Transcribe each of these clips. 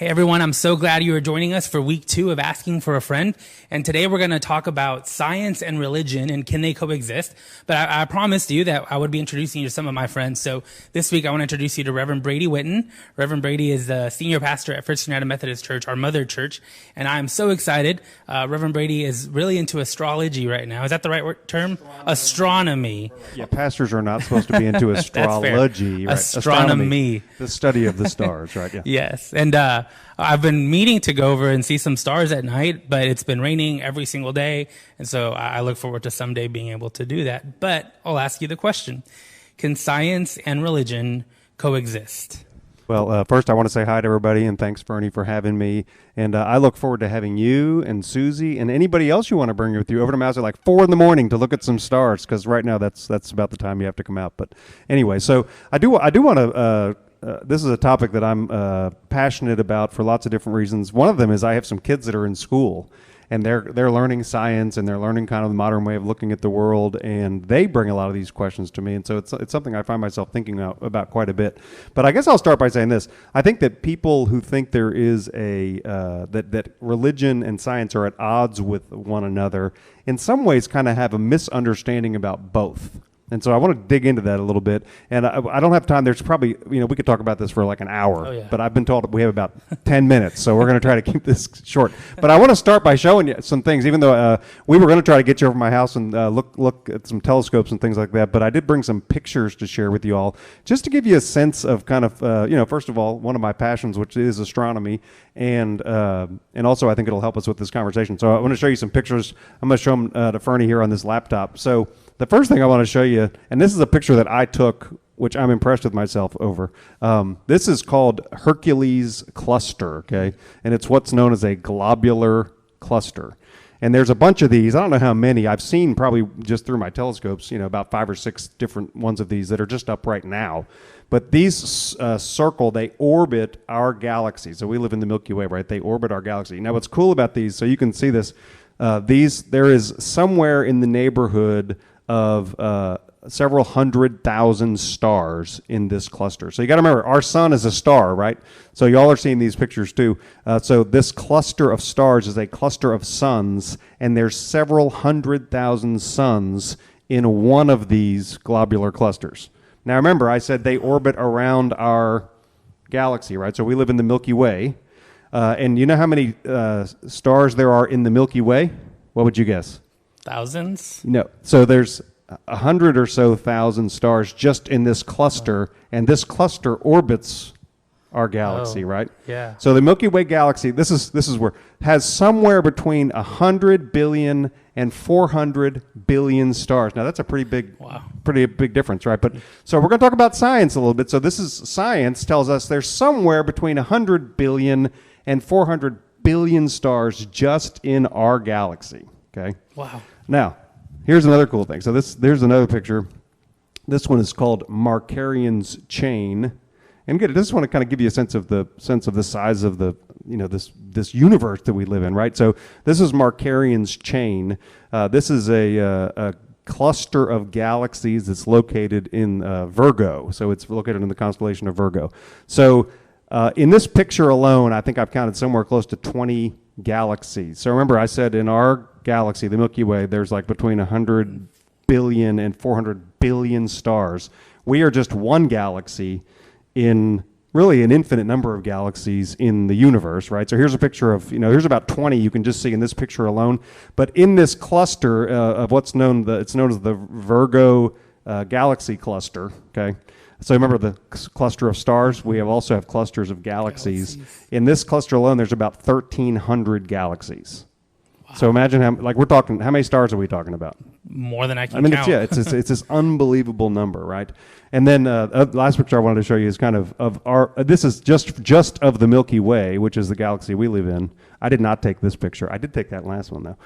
Hey everyone, I'm so glad you are joining us for week 2 of Asking for a Friend. And today we're going to talk about science and religion and can they coexist. But I promised you that I would be introducing you to some of my friends. So this week I want to introduce you to Reverend Brady Witten. Reverend Brady is the senior pastor at First United Methodist Church, our mother church. And I'm so excited. Reverend Brady is really into astrology right now. Is that the right term? Astronomy. Yeah, pastors are not supposed to be into astrology. Right? Astronomy. The study of the stars, right? Yeah. Yes. And I've been meaning to go over and see some stars at night, but it's been raining every single day. And so I look forward to someday being able to do that. But I'll ask you the question. Can science and religion coexist? Well, first I want to say hi to everybody, and thanks, Fernie, for having me. And I look forward to having you and Susie and anybody else you want to bring with you over to Mouse at like 4 a.m. to look at some stars, because right now that's about the time you have to come out. But anyway, so I do want to. This is a topic that I'm passionate about for lots of different reasons. One of them is I have some kids that are in school, and they're learning science, and they're learning kind of the modern way of looking at the world, and they bring a lot of these questions to me, and so it's something I find myself thinking about quite a bit. But I guess I'll start by saying this. I think that people who think there is that religion and science are at odds with one another, in some ways kind of have a misunderstanding about both. And so I want to dig into that a little bit. And I don't have time. There's probably, we could talk about this for like an hour. Oh, yeah. But I've been told we have about 10 minutes. So we're going to try to keep this short. But I want to start by showing you some things, even though we were going to try to get you over my house and look at some telescopes and things like that. But I did bring some pictures to share with you all, just to give you a sense of kind of, first of all, one of my passions, which is astronomy. And also I think it'll help us with this conversation. So I want to show you some pictures. I'm going to show them to Fernie here on this laptop. So the first thing I want to show you, and this is a picture that I took, which I'm impressed with myself over. This is called Hercules cluster, okay? And it's what's known as a globular cluster. And there's a bunch of these. I don't know how many. I've seen probably just through my telescopes, about 5 or 6 different ones of these that are just up right now. But these they orbit our galaxy. So we live in the Milky Way, right? They orbit our galaxy. Now what's cool about these, so you can see this, there is somewhere in the neighborhood of several 100,000 stars in this cluster. So you got to remember, our sun is a star, right? So y'all are seeing these pictures too. So this cluster of stars is a cluster of suns, and there's several 100,000 suns in one of these globular clusters. Now remember, I said they orbit around our galaxy, right? So we live in the Milky Way. And you know how many stars there are in the Milky Way? What would you guess? Thousands? No. So there's 100 or so thousand stars just in this cluster, and this cluster orbits our galaxy, right? Yeah. So the Milky Way galaxy, this is where, has somewhere between 100 billion and 400 billion stars. Now that's a pretty big difference, right? But so we're going to talk about science a little bit. So science tells us there's somewhere between 100 billion and 400 billion stars just in our galaxy. Okay. Wow. Now, here's another cool thing. So there's another picture. This one is called Markarian's chain. And again, I just want to kind of give you a sense of the size of the, this universe that we live in, right? So this is Markarian's chain. This is a cluster of galaxies that's located in Virgo. So it's located in the constellation of Virgo. So in this picture alone, I think I've counted somewhere close to 20 galaxies. So remember, I said in our galaxy, the Milky Way, there's like between 100 billion and 400 billion stars. We are just one galaxy in really an infinite number of galaxies in the universe, right? So here's a picture of, here's about 20 you can just see in this picture alone. But in this cluster of it's known as the Virgo galaxy cluster, okay? So remember the cluster of stars? We also have clusters of galaxies. In this cluster alone, there's about 1,300 galaxies. Wow. So imagine how many stars are we talking about? More than I can count. It's this unbelievable number, right? And then the last picture I wanted to show you is kind of our. This is just of the Milky Way, which is the galaxy we live in. I did not take this picture. I did take that last one though.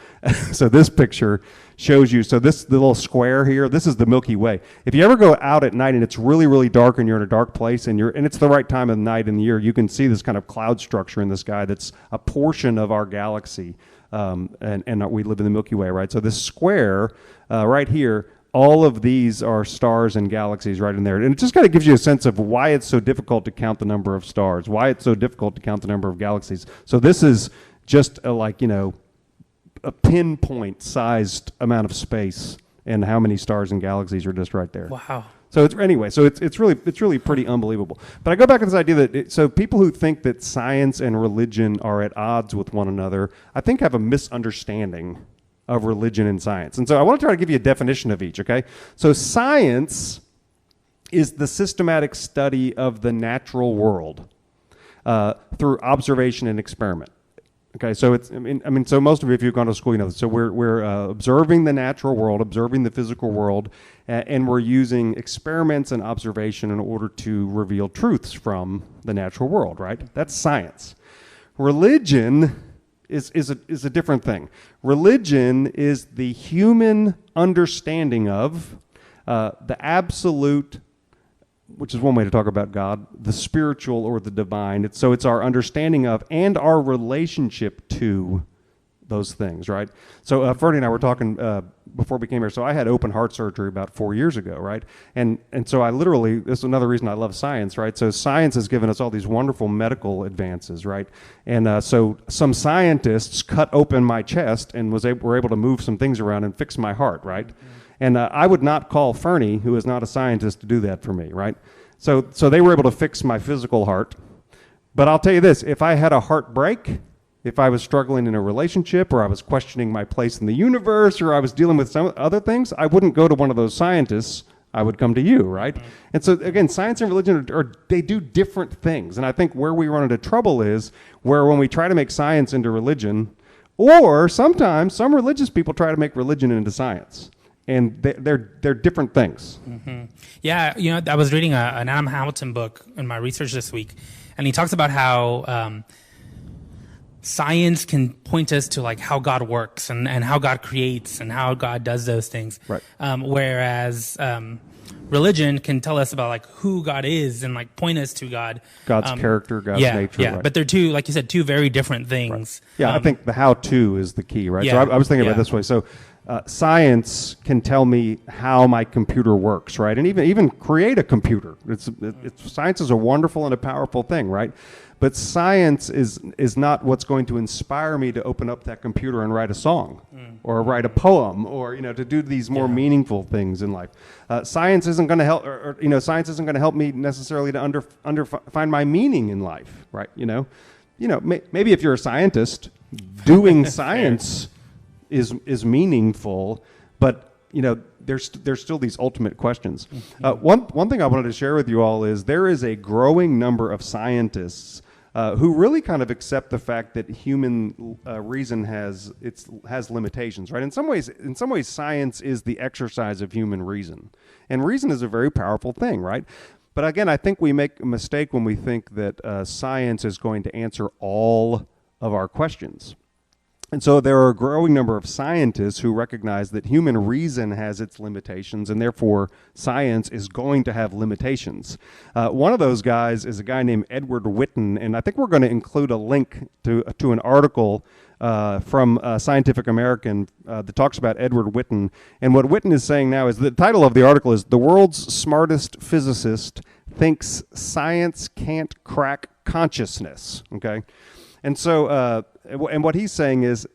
So this picture shows you. So the little square here. This is the Milky Way. If you ever go out at night and it's really really dark and you're in a dark place and it's the right time of the night in the year, you can see this kind of cloud structure in the sky that's a portion of our galaxy. And we live in the Milky Way, right? So this square right here all of these are stars and galaxies right in there. And it just kind of gives you a sense of why it's so difficult to count the number of stars, why it's so difficult to count the number of galaxies. So this is just a pinpoint sized amount of space and how many stars and galaxies are just right there. Wow. So it's really pretty unbelievable. But I go back to this idea that so people who think that science and religion are at odds with one another, I think have a misunderstanding of religion and science. And so I want to try to give you a definition of each, okay? So science is the systematic study of the natural world through observation and experiment. Okay, so so most of you, if you've gone to school, you know. So we're observing the natural world, observing the physical world, and we're using experiments and observation in order to reveal truths from the natural world. Right? That's science. Religion is a different thing. Religion is the human understanding of the absolute, which is one way to talk about God, the spiritual or the divine. It's our understanding of and our relationship to those things, right? So Fernie and I were talking before we came here. So I had open heart surgery about 4 years ago, right? And so I literally, this is another reason I love science, right? So science has given us all these wonderful medical advances, right? And so some scientists cut open my chest and were able to move some things around and fix my heart, right? Mm-hmm. And I would not call Fernie, who is not a scientist, to do that for me, right? So they were able to fix my physical heart. But I'll tell you this, if I had a heartbreak, if I was struggling in a relationship, or I was questioning my place in the universe, or I was dealing with some other things, I wouldn't go to one of those scientists. I would come to you, right? Mm-hmm. And so, again, science and religion, they do different things. And I think where we run into trouble is where when we try to make science into religion, or sometimes some religious people try to make religion into science. And they're different things. Mm-hmm. Yeah, I was reading an Adam Hamilton book in my research this week, and he talks about how science can point us to like how God works and how God creates and how God does those things. Right. Whereas religion can tell us about like who God is and like point us to God. God's character, God's nature. Yeah, right. but they're two, like you said, two very different things. Right. Yeah, I think the how-to is the key, right? Yeah, So I was thinking about it this way. So science can tell me how my computer works, right? And even create a computer. Science is a wonderful and a powerful thing, right? But science is not what's going to inspire me to open up that computer and write a song or write a poem or to do these more meaningful things in life. Science isn't going to help, science isn't going to help me necessarily to find my meaning in life, right? Maybe if you're a scientist, doing science is meaningful, but there's still these ultimate questions. One thing I wanted to share with you all is there is a growing number of scientists who really kind of accept the fact that human reason has limitations, right? In some ways, science is the exercise of human reason, and reason is a very powerful thing, right? But again, I think we make a mistake when we think that science is going to answer all of our questions. And so there are a growing number of scientists who recognize that human reason has its limitations, and therefore science is going to have limitations. One of those guys is a guy named Edward Witten, and I think we're going to include a link to an article from Scientific American that talks about Edward Witten. And what Witten is saying now is the title of the article is "The World's Smartest Physicist Thinks Science Can't Crack Consciousness." Okay? And so, and what he's saying is,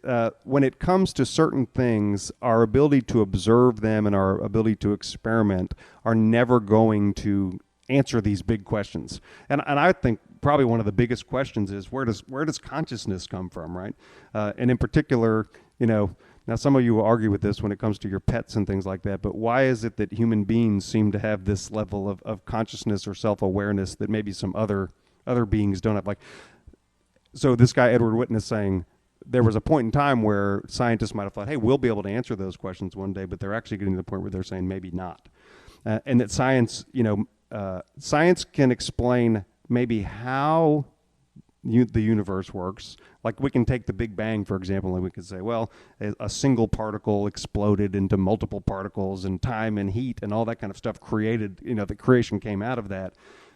when it comes to certain things, our ability to observe them and our ability to experiment are never going to answer these big questions. And I think probably one of the biggest questions is where does consciousness come from, right? And in particular, now some of you will argue with this when it comes to your pets and things like that, but why is it that human beings seem to have this level of consciousness or self-awareness that maybe some other beings don't have? So this guy, Edward Witten, is saying there was a point in time where scientists might have thought, hey, we'll be able to answer those questions one day, but they're actually getting to the point where they're saying maybe not. And that science, science can explain maybe how the universe works. Like we can take the Big Bang, for example, and we could say, well, a single particle exploded into multiple particles, and time and heat and all that kind of stuff created, the creation came out of that.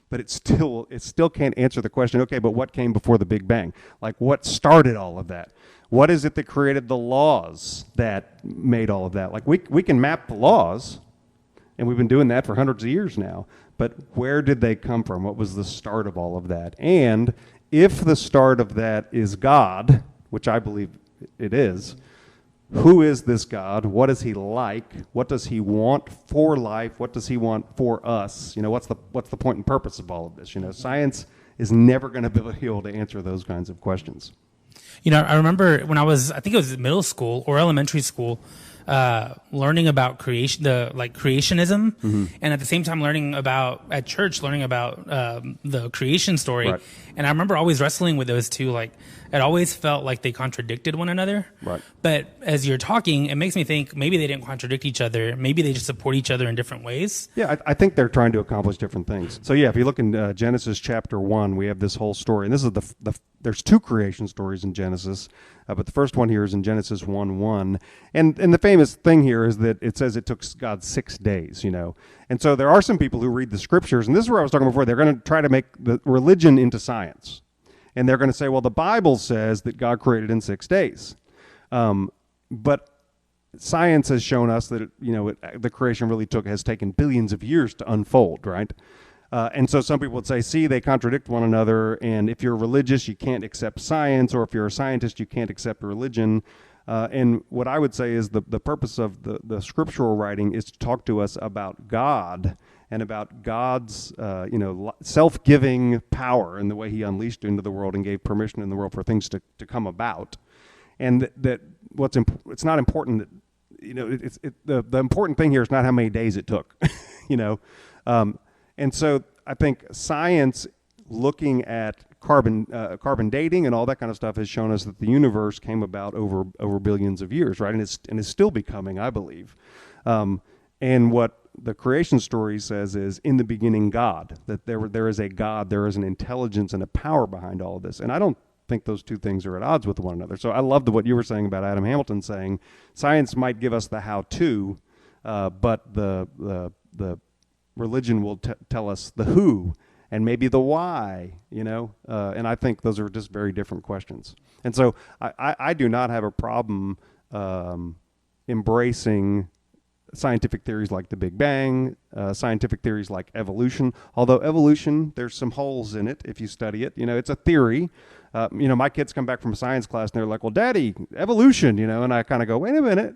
But it still can't answer the question, okay, but what came before the Big Bang? Like what started all of that? What is it that created the laws that made all of that? Like we can map the laws, And we've been doing that for hundreds of years now. But where did they come from? What was the start of all of that? And if the start of that is God, which I believe it is, who is this God? What is he like? What does he want for life? What does he want for us? What's the point and purpose of all of this? Science is never going to be able to answer those kinds of questions. I remember when I think it was middle school or elementary school, learning about creationism, and at the same time learning about the creation story. Right. And I remember always wrestling with those two. Like, it always felt like they contradicted one another. Right. But as you're talking, it makes me think maybe they didn't contradict each other. Maybe they just support each other in different ways. Yeah, I think they're trying to accomplish different things. So yeah, if you look in Genesis chapter 1, we have this whole story, and this is there's two creation stories in Genesis, but the first one here is in Genesis 1:1, and the famous thing here is that it says it took God 6 days, and so there are some people who read the scriptures, and this is where I was talking before. They're going to try to make the religion into science, and they're going to say, well, the Bible says that God created in 6 days, but science has shown us that the creation really has taken billions of years to unfold, right? And so some people would say, see, they contradict one another, and if you're religious, you can't accept science, or if you're a scientist, you can't accept religion. And what I would say is the purpose of the scriptural writing is to talk to us about God and about God's self-giving power and the way he unleashed into the world and gave permission in the world for things to come about. And that it's not important that, the important thing here is not how many days it took, And so I think science, looking at carbon dating and all that kind of stuff, has shown us that the universe came about over billions of years, right? And is still becoming, I believe. And what the creation story says is, in the beginning, God, that there is a God, there is an intelligence and a power behind all of this. And I don't think those two things are at odds with one another. So I loved what you were saying about Adam Hamilton saying science might give us the how-to, but the religion will tell us the who and maybe the why, and I think those are just very different questions. And so I do not have a problem embracing scientific theories like the Big Bang, scientific theories like evolution, although evolution, there's some holes in it if you study it. It's a theory. My kids come back from a science class and they're like, well, Daddy, evolution, and I kind of go, wait a minute,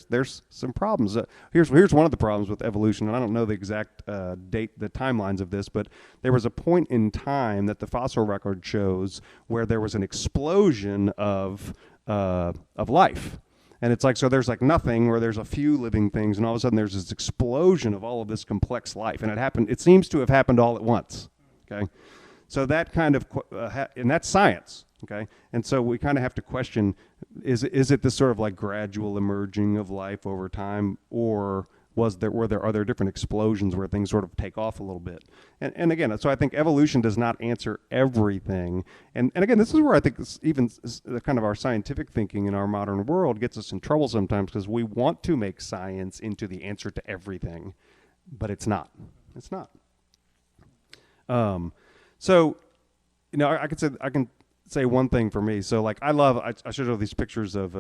there's some problems. Here's one of the problems with evolution, and I don't know the exact the timelines of this, but there was a point in time that the fossil record shows where there was an explosion of life. And it's like, so there's like nothing, or there's a few living things, and all of a sudden there's this explosion of all of this complex life. And it seems to have happened all at once, okay? So that kind of, and that's science, okay? And so we kind of have to question, is it this sort of like gradual emerging of life over time, or were there other different explosions where things sort of take off a little bit? And again, so I think evolution does not answer everything. And again, this is where I think even kind of our scientific thinking in our modern world gets us in trouble sometimes, because we want to make science into the answer to everything, but it's not. It's not. So, I can say one thing for me. So, like, I showed you these pictures of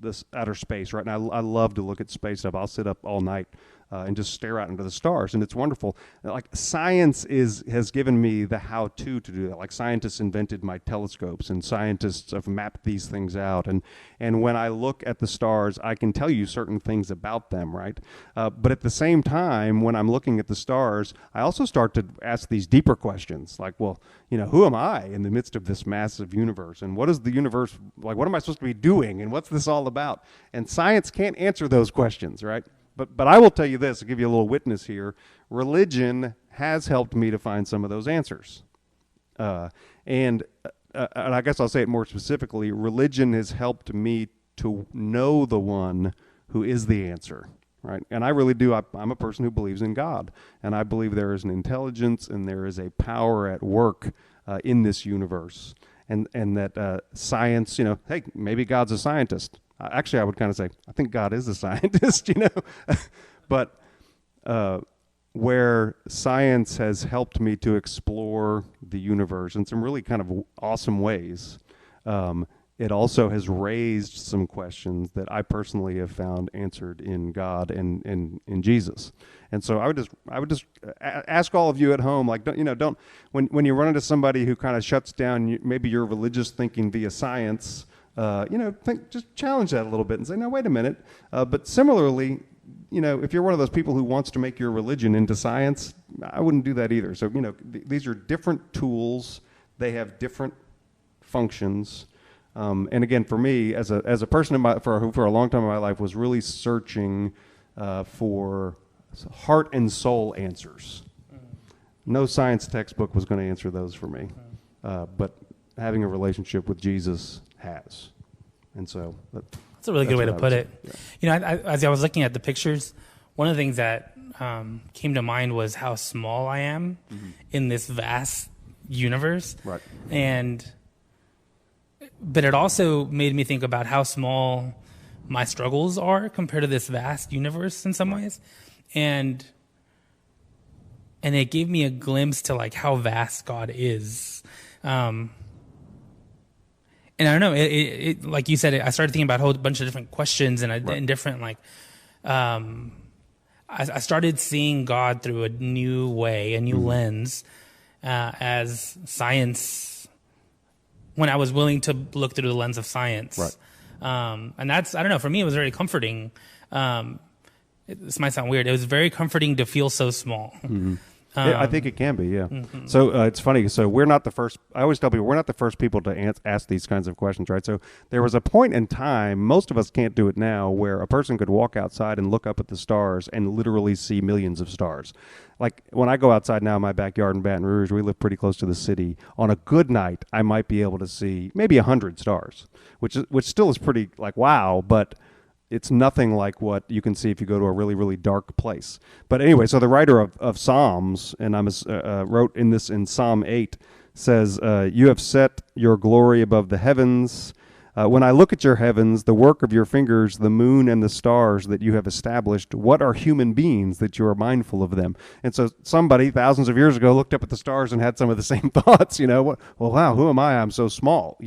this outer space, right? And I love to look at space stuff. I'll sit up all night and just stare out into the stars, and it's wonderful. Like, science has given me the how-to to do that. Like, scientists invented my telescopes, and scientists have mapped these things out. And when I look at the stars, I can tell you certain things about them, right? But at the same time, when I'm looking at the stars, I also start to ask these deeper questions, like, well, who am I in the midst of this massive universe? And what is the universe, like, what am I supposed to be doing? And what's this all about? And science can't answer those questions, right? But I will tell you this, to give you a little witness here, religion has helped me to find some of those answers. And I guess I'll say it more specifically, religion has helped me to know the one who is the answer, right? And I really do. I'm a person who believes in God, and I believe there is an intelligence and there is a power at work in this universe, and that science, hey, maybe God's a scientist. Actually, I would kind of say, I think God is a scientist, But where science has helped me to explore the universe in some really kind of awesome ways, it also has raised some questions that I personally have found answered in God and in Jesus. And so I would just ask all of you at home, like, don't when you run into somebody who kind of shuts down maybe your religious thinking via science, just challenge that a little bit and say, no, wait a minute. But similarly, if you're one of those people who wants to make your religion into science, I wouldn't do that either. So, these are different tools. They have different functions. And again, for me, as a person for a long time in my life, was really searching for heart and soul answers. No science textbook was going to answer those for me, but having a relationship with Jesus has. And so that's a really good way to put it. Yeah. As I was looking at the pictures, one of the things that came to mind was how small I am in this vast universe. Right. But it also made me think about how small my struggles are compared to this vast universe in some ways. And it gave me a glimpse to like how vast God is. And I don't know, it like you said, I started thinking about a whole bunch of different questions and different I started seeing God through a new way, a new lens, as science, when I was willing to look through the lens of science. Right. And that's, I don't know, for me, it was very comforting. This might sound weird. It was very comforting to feel so small. Mm-hmm. I think it can be, yeah. Mm-hmm. So it's funny. So we're not the first. I always tell people we're not the first people to ask these kinds of questions, right? So there was a point in time, most of us can't do it now, where a person could walk outside and look up at the stars and literally see millions of stars. Like when I go outside now in my backyard in Baton Rouge, we live pretty close to the city. On a good night, I might be able to see maybe 100 stars, which still is pretty like wow, but it's nothing like what you can see if you go to a really, really dark place. But anyway, so the writer of Psalms, and I wrote in Psalm 8, says, you have set your glory above the heavens. When I look at your heavens, the work of your fingers, the moon and the stars that you have established, what are human beings that you are mindful of them? And so somebody thousands of years ago looked up at the stars and had some of the same thoughts, well, wow, who am I? I'm so small,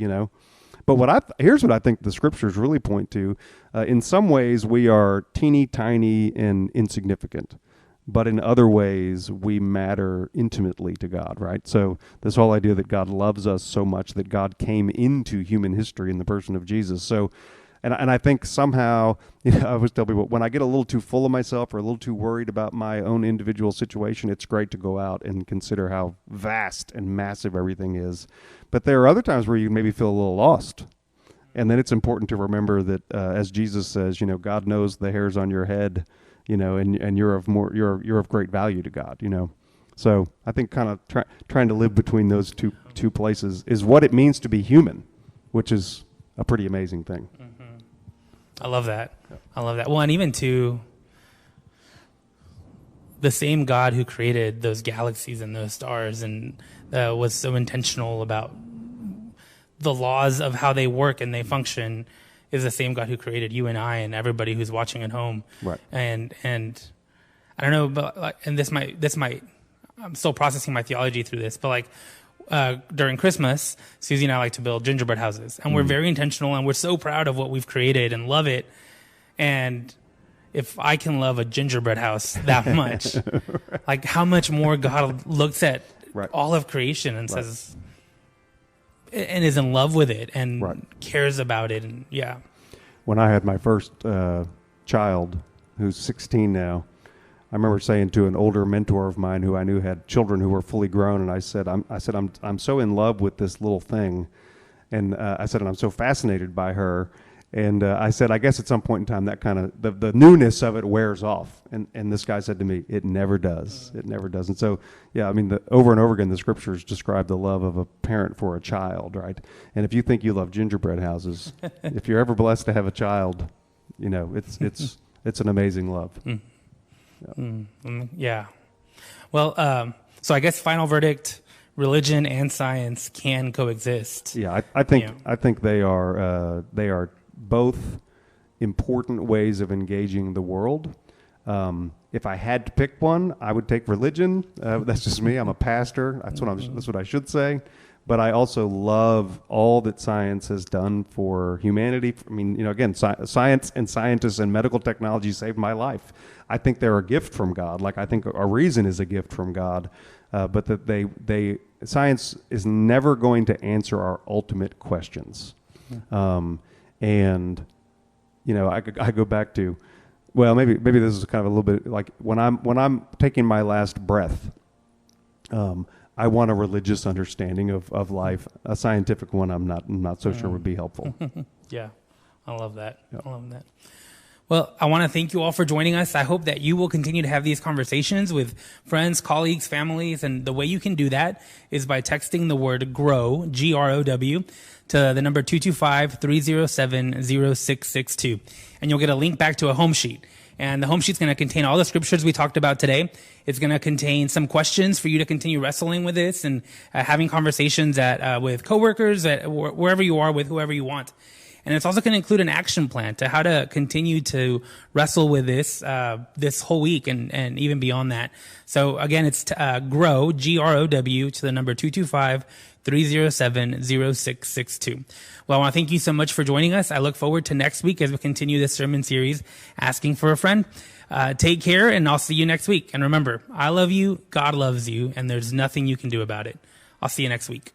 But here's what I think the scriptures really point to. In some ways, we are teeny tiny and insignificant, but in other ways, we matter intimately to God, right? So this whole idea that God loves us so much that God came into human history in the person of Jesus. So, and I think somehow, I always tell people, when I get a little too full of myself or a little too worried about my own individual situation, it's great to go out and consider how vast and massive everything is. But there are other times where you maybe feel a little lost. And then it's important to remember that, as Jesus says, God knows the hairs on your head, and you're of great value to God, So I think kind of trying to live between those two places is what it means to be human, which is a pretty amazing thing. Mm-hmm. I love that. Yeah. I love that. Well, and even to the same God who created those galaxies and those stars and was so intentional about the laws of how they work and they function is the same God who created you and I and everybody who's watching at home. Right. And I don't know, but and this might I'm still processing my theology through this, but during Christmas, Susie and I like to build gingerbread houses, and we're very intentional, and we're so proud of what we've created and love it. And if I can love a gingerbread house that much, right. How much more God looks at right. all of creation and right. says, and is in love with it and right. cares about it. And yeah. When I had my first child, who's 16 now, I remember saying to an older mentor of mine who I knew had children who were fully grown, and I said, I'm so in love with this little thing, and I said, and I'm so fascinated by her, and I said, I guess at some point in time that kind of the newness of it wears off, and this guy said to me, it never does, it never does. And so yeah, I mean, over and over again the scriptures describe the love of a parent for a child, right? And if you think you love gingerbread houses, if you're ever blessed to have a child, it's an amazing love. Yeah. Well, so I guess final verdict: religion and science can coexist. Yeah, I think they are both important ways of engaging the world. If I had to pick one, I would take religion. That's just me. I'm a pastor. That's what I should say. but I also love all that science has done for humanity. I mean, again, science and scientists and medical technology saved my life. I think they're a gift from God. Like, I think a reason is a gift from God, but that science is never going to answer our ultimate questions. And I go back to, well, maybe this is kind of a little bit like when I'm taking my last breath. I want a religious understanding of life. A scientific one, I'm not so sure would be helpful. Yeah, I love that. Yep. I love that. Well, I want to thank you all for joining us. I hope that you will continue to have these conversations with friends, colleagues, families, and the way you can do that is by texting the word GROW, G-R-O-W, to the number 225-307-0662. And you'll get a link back to a home sheet. And the home sheet's going to contain all the scriptures we talked about today. It's going to contain some questions for you to continue wrestling with this and having conversations with coworkers, wherever you are, with whoever you want. And it's also going to include an action plan to how to continue to wrestle with this whole week and even beyond that. So again, it's GROW, G-R-O-W, to the number 225-307-0662. Well, I want to thank you so much for joining us. I look forward to next week as we continue this sermon series, Asking for a Friend. Take care, and I'll see you next week. And remember, I love you, God loves you, and there's nothing you can do about it. I'll see you next week.